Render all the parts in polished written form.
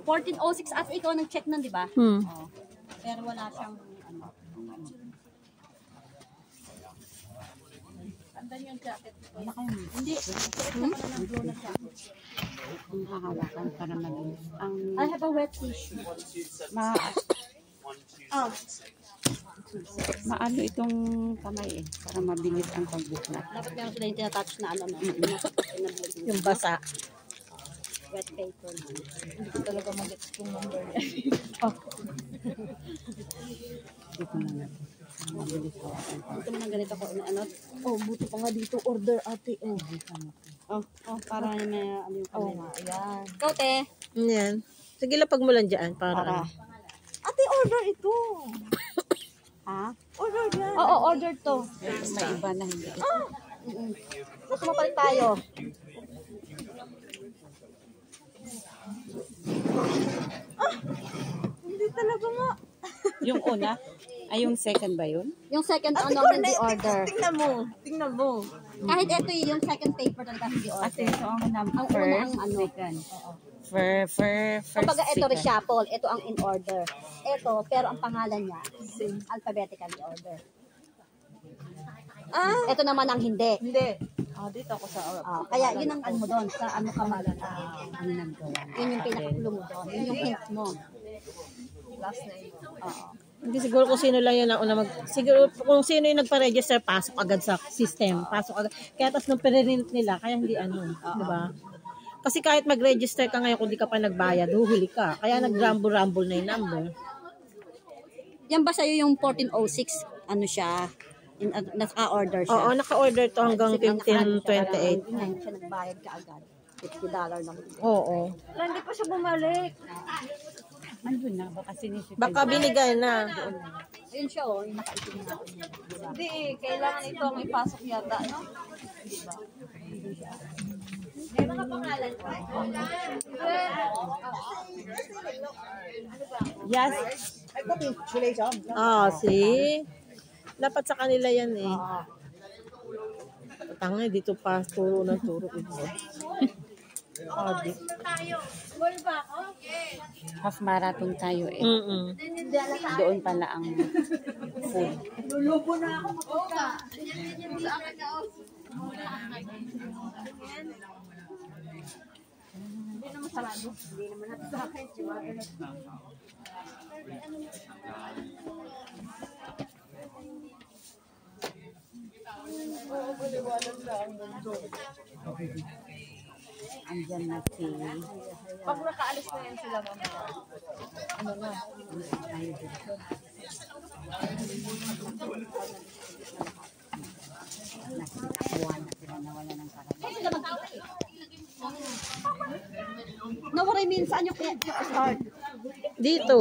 1406 at ikaw nag-check nun, di ba? Oh. Pero wala siyang ano. Andan yung jacket. Hindi. Ang hahawakan para malinis. I have a wet tissue. Maano itong kamay para mabilis ang pagbuklat. Dapat meron sila yung tinatouch na ano. Yung basa. Wet paper. Hindi ko talaga mag-get yung number niya. Dito na natin. Mabilis hawakan. Ito naman ganito ko. Ano? Buti pa nga dito. Order ate. Para may ano yung kamay. Ayan. Ikaw, te. Yan. Sige, lapag mo lang dyan para. Ate, order ito. Ha? Order yan. Oo, order to. May iba na hindi. Gusto mo palit tayo. Hindi talaga nga. Yung una? Ay, yung second ba yun? Yung second Ate, ano hindi order. Tingnan mo. Kahit ito yung second paper talaga hindi Ate, order. ito ang number. Ang una ang ano. Second. First, Kumbaga ito second. reshuffle, ito ang in order. Ito, pero ang pangalan niya, alphabetically order. Ito naman ang hindi. Hindi. Dito ako sa Kaya yun ang ano mo doon, sa ano ka mag, Ang naggawa. yun yung pinakakulo mo doon, yun yung hint mo. last name. Hindi siguro kung sino lang yun ang una siguro kung sino yung nagpa-register, pasok agad sa system. Pasok agad. Kaya tapos nung pinrint nila, kaya hindi di ba? Kasi kahit mag-register ka ngayon kung di ka pa nagbayad, huhuli ka. Kaya nag-rumble-rumble na yung number. Yan ba sa'yo yung 1406, ano siya, naka-order siya? Oo, naka-order to hanggang 1528. Hindi siya nagbayad ka agad. $50 lang. Oo. Hindi pa siya bumalik. Andun na, baka sinisip. Baka binigay na. Ayun siya, yung nakaitim na. Hindi kailangan ito ang ipasok yata, no? May mga pangalan pa. Yes. See? Dapat sa kanila yan Tanga, dito pa, turo ng turo. Half marathon tayo Doon pala ang food. Lulubo na ako mapunta. Hindi naman sarado. Hindi naman natin sa akin. Andyan na si... Pag nakaalis na yan sila mamaya. Ano na? Nakakuha na sila na wala ng karami. No, what I mean, saan yung start? Dito.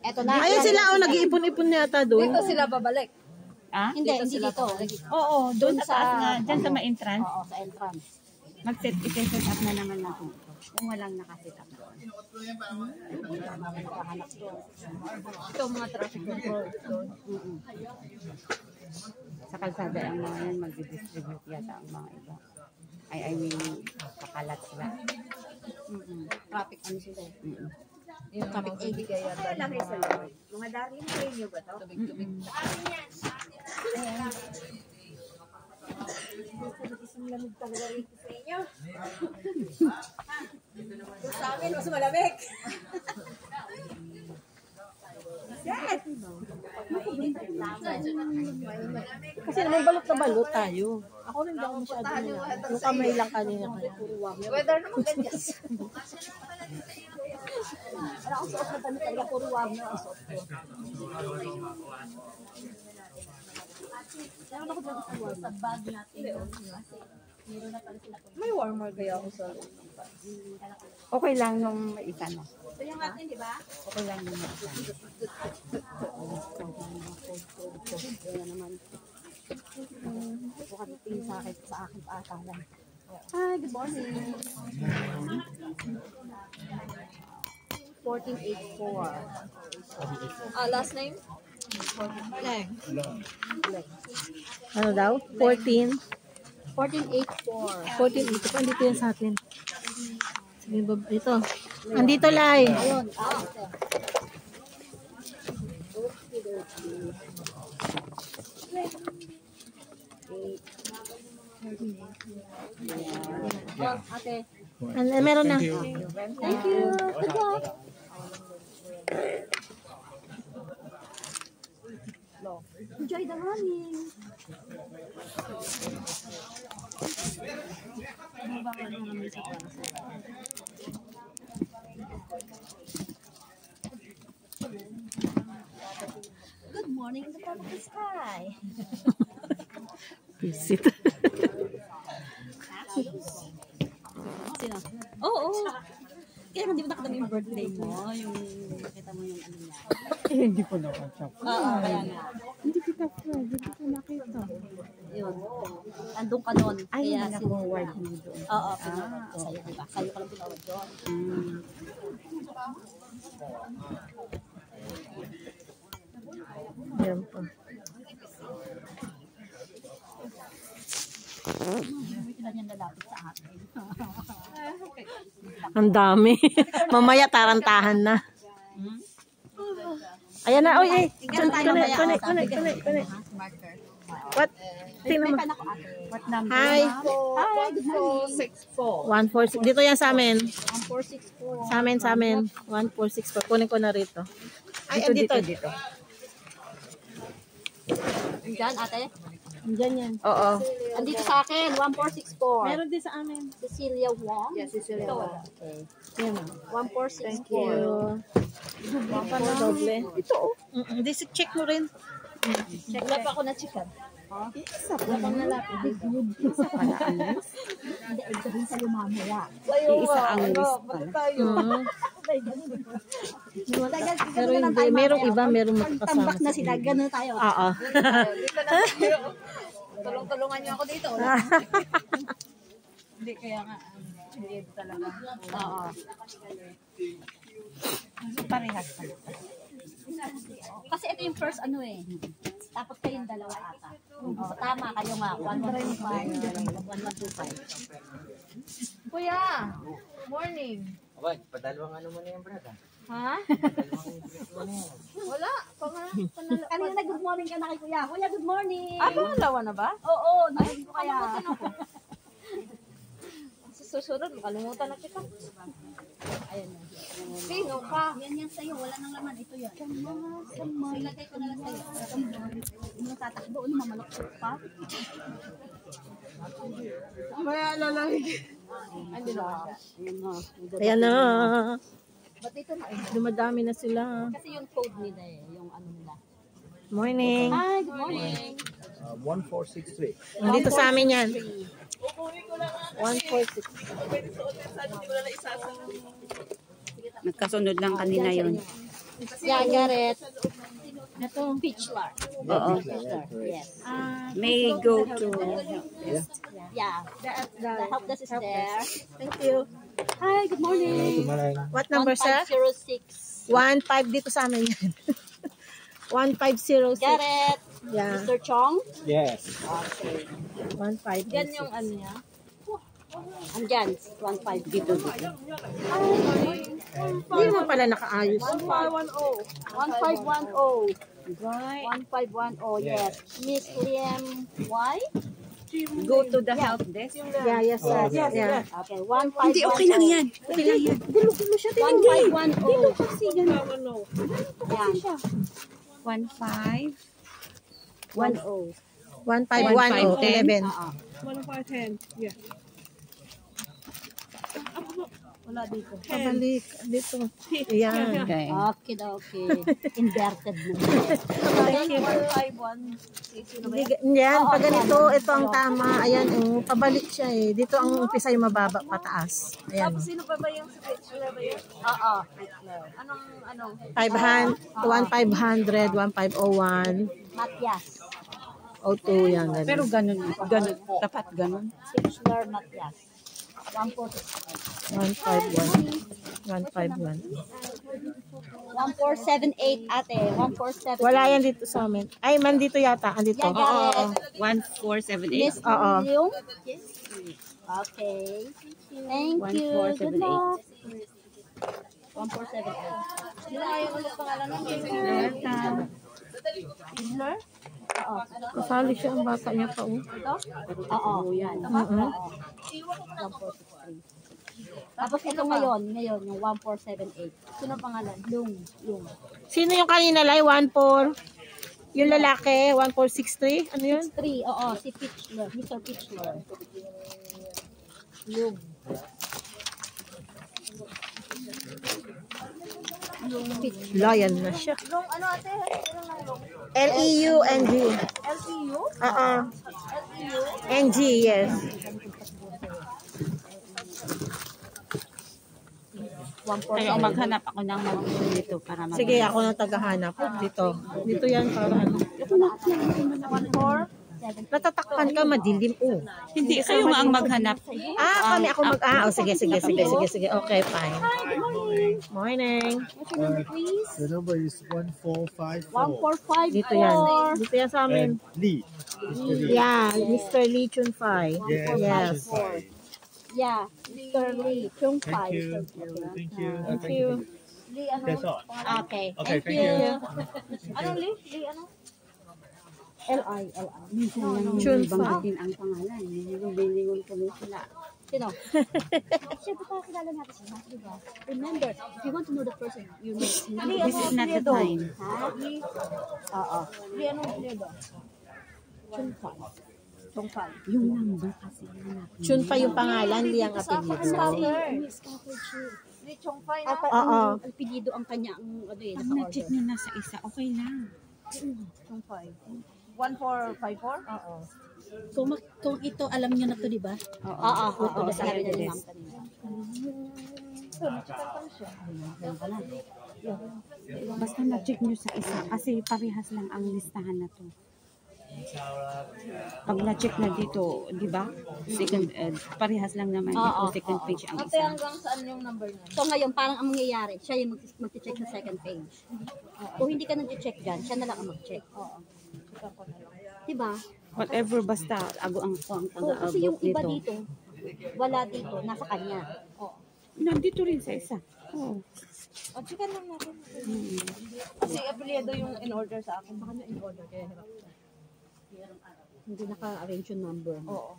Eto na. Ayun sila, nag-iipon-ipon yata doon. Dito sila babalik. Hindi dito. Oo, doon sa taas na. Dyan sa may entrance. Oo, sa entrance. Mag-set up na naman natin ito. Kung walang nakaset up doon. Ito mga traffic control. Sa kalsada ang mga yan, mag-distribute yata ang mga iba. I mean, kakalat sila. Traffic ano sila. Yung traffic ibigay yata. Mga darling sa inyo ba to? Tubig-tubig. Isang lamig talaga rito sa inyo. Sa amin, mas malamig. Kasi naman balot na balot tayo. Ako rin lang masyado nila. Yung kamay lang kanina kaya. Weather naman ganyan. Wala akong suot na damit talaga, puro wag na ang suot ko. Meron ako dyan sa bag natin. Meron na pala sila. May warmer kaya ako sa loob. Okay lang nung may isa na. Ito yung atin, di ba? Okay lang nung may isa. Kaya naman. Buka tingin sa akin paatalan. Hi, good morning. 1484. Last name? Ano daw? 14. 1484. 14 dito. Andito yan sa atin. Ito. Andito, Lai. Ayun. Ate. Meron na. Thank you. Good luck. Enjoy the running. Good morning in the top of the sky. Visit. Sino? Oo. Kaya hindi mo nakita yung birthday mo, yung nakita mo yung ano niya. Hindi ko na-watch. Oo, kaya nga. Hindi kita nakita. Yun. Andun ka doon. Ay, Kaya nag-forward mo doon. Oo, pinawad ko sa'yo, diba? Sa'yo ka lang pinawad doon. Yan pa. Hindi ka niyan lalapit sa akin. Ang dami. Mamaya tarantahan na. Ayan na. Oy, ay. Kunik. What? Tingnan mo. What number? Hi. Hi, good morning. 146. Dito yan sa amin. 1464. Sa amin. 1464. Kunin ko na rito. Ay, dito. Diyan, ate? Diyan yan. Oo. Andito sa akin, 1464. Meron din sa amin. Cecilia Wong. Yes, Cecilia Ito, Wong. okay. Yan. 1464. Doble. Ito. Hindi, check mo rin. Wala pa ako na chicken. Isa pa lang nalapit. Isa pala ang list. Hindi, sabihin sa'yo mamaya. Isa ang list pala. Pero hindi, merong iba, merong makakasama. Tambak na sila, gano'n tayo. Oo. Tulong-tulungan niyo ako dito. Hindi, kaya nga. Hindi talaga. Oo. Parehas pa. Kasi ito yung first ano eh. Tapos kayong dalawa ata. Oh, tama kayo nga. 1125. Kuya, morning. Abay, padalawang ano mo na yung brada. Ha? Wala. Kanina good morning ka na kay Kuya. Kuya, good morning. Dalawa na ba? Oo, narinig ko kaya. Sa susunod, makalimutan na kita. Ayun na. Sino ka? Yan sa'yo, wala nang laman. Ito yan. Ilagay ko na lang sa'yo. Ano tatakbo, ano mamalakot pa? Kaya lalaki. Hindi na. Ayan na. Ba't ito na? Dumadami na sila. Kasi yung code nila eh, yung ano nila. Morning. Hi, good morning. 1463. Dito sa amin yan. 146. Nagkasunod lang kanina yun. Yeah, Garrett. Ito, Pitchlar. Oo. Yes. May go to. Yeah. The help desk is there. Thank you. Hi, good morning. What number, sir? 1506. 15 dito sa amin yan. 1506. Garrett. Yeah. Mr. Chong. Yes. Okay. 15. Yan yung ano niya. Andyan, 15 dito. Hindi naman pala nakaayos. 1510. 1510, yes. Miss Liam Y? Go to the help desk. Yeah, yes, sir. Yeah. Okay, 1510. Hindi, okay lang yan. Okay lang yan. 1510. Kasi ganun. Yan. 15. 10. 1510. 11. Wala dito. Pabalik. Dito. Ayan. Okay. Okay, okay. Inverted mo. Thank you. 151. Yan, pag ganito, ito ang tama. Ayan, pabalik siya eh. Dito ang umpisa yung mababa, pataas. Ayan. Tapos sino pa ba yung speech? Wala ba yun? Oo. Anong? 500, 1500, 1501, Matias. 02, yan. Ganun. Pero ganun. Tapat ganun. Pitchler Matias. 146. 151. 151. 1478 ate. 1478. Wala yan dito sa amin. Ay, man dito yata. Andito. Yan, Garrett. 1478. Miss Oo. Leung? Yes. Okay. Thank you. Good 1478. luck. 1478. Sino nga yung ulit pangalan ng Welcome. Hitler? Kasali siya ang bata niya pa. Oo, yan. Oo. 1463. Tapos ito ngayon, yung 1478. Sino pangalan? Yung. Sino yung kanina Lai? 14? Yung lalaki, 1463? Ano yun? 3, oo, si Pitchler, Mr. Pitchler. Yung. Lion na siya. Long ano ate? Ilan lang long? L-E-U-N-G. LPU? LEU? N-G, yes. Kaya maghanap ako ng dito para mag- Sige, ako na tagahanap. Dito. Dito yan para ano. 14? Natatakpan ka, madilim. Oh. Hindi, kayo nga ang maghanap. Kami ako sige. Okay, fine. Morning. What's your number, please? The number is 1454. 1454. Dito yan. Dito yan sa amin. And Lee. Mr. Lee. Yeah, Mr. Lee Chun Fai. Yes. Yeah, Mr. Lee. Chung Thank Pai. you. Thank you. Thank you. Lee ano? That's all. Okay. Okay, Thank thank you. you. Anong Lee? Lee ano? L.I. Minsan lang Chun yung banggitin ang pangalan. Yung bilingon ko rin sila. Sino? Siyempre kakilala natin sila, di ba? Remember, if you want to know the person, you know. This is not the time. Ha? Oo. Lee anong apelyido? Chung Pai. Chung Pai. Yung number kasi. Chun Fai yung pangalan, Lee ang apelyido. Miss Scaffold. Lee Chong Fai At na? Oo. ang apelyido ang kanya, ang ano eh, Pag na-check nyo na sa isa, okay lang. Chong Fai. 1454? Oo. Kung ito, alam niyo na to, di ba? Oo. Ito, nasabi na ni ma'am kanina. So, nachikan pa siya. Basta na-check nyo sa isa kasi parehas lang ang listahan na to. Pag na-check na dito, di ba? Second, parehas lang naman dito, second page ang Ate, isa. hanggang saan yung number niya? So ngayon, parang ang mangyayari, siya yung mag-check sa second page. Kung hindi ka nag-check dyan, siya na lang ang mag-check. Oo. Check ko na lang. Diba? Whatever, basta ako ang Kasi yung taga-abot iba dito. dito, wala dito, nasa kanya. Nandito rin sa isa. Oo. O, checkan lang natin. Kasi apelyido yung in order sa akin. Baka na in order, kaya hirap. Hindi naka-arrange yung number. Oo.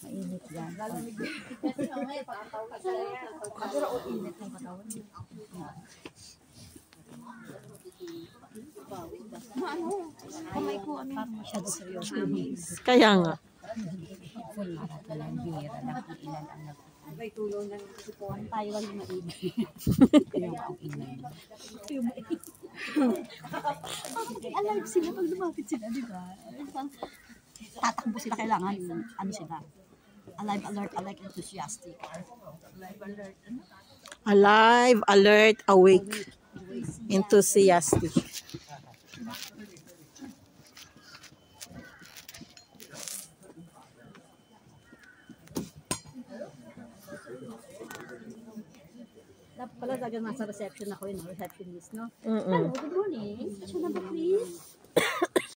Mainit yan. Pero o init ng katawan. Ano? Kamay ko, ano? Masyado seryoso. Kaya nga. Talang bira, nakiilan ang Tayo lang yung mainit. yung ang ilan. Alive sila pag lumapit sila, di ba? Tatakbo sila, kailangan, ano sila? Alive, alert, alike, enthusiastic. Alive, alert, awake, enthusiastic. Dapat pala talaga nasa reception ako yun, receptionist, no? Mm-mm. Hello, good morning. What's your number, please?